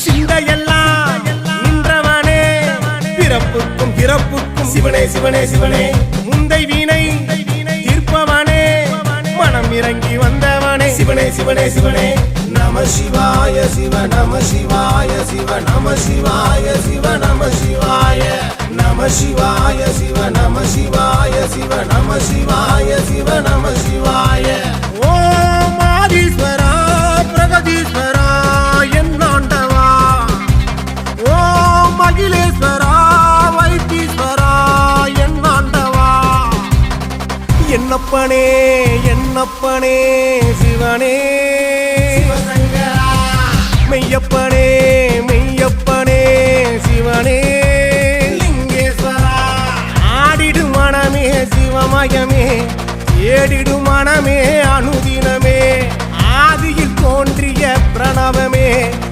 சிந்தையெல்லாம் நின்றவனே பிறப்புக்கும் பிறப்புக்கும் சிவனே சிவனே சிவனே முந்தை வீணை தீர்ப்பவனே மனம் இறங்கி வந்தவனே சிவனே சிவனே சிவனே நம சிவாய சிவ நம சிவாய சிவ நம சிவாய சிவ நம சிவாய நம சிவாய சிவ நம சிவாய சிவ நம சிவாய சிவ நம சிவாய ஓம் ஆதீஸ்வரா பிரகதீஸ்வரா என்னாண்டவா ஓம் அகிலேஸ்வரா வைத்தீஸ்வரா என்னாண்டவா என்னப்பனே என்னப்பனே சிவனே மெய்யப்பனே மெய்யப்பனே சிவனே லிங்கேஸ்வரா ஆடிடும் மனமே சிவமயமே ஏடிடும் மனமே அனுதி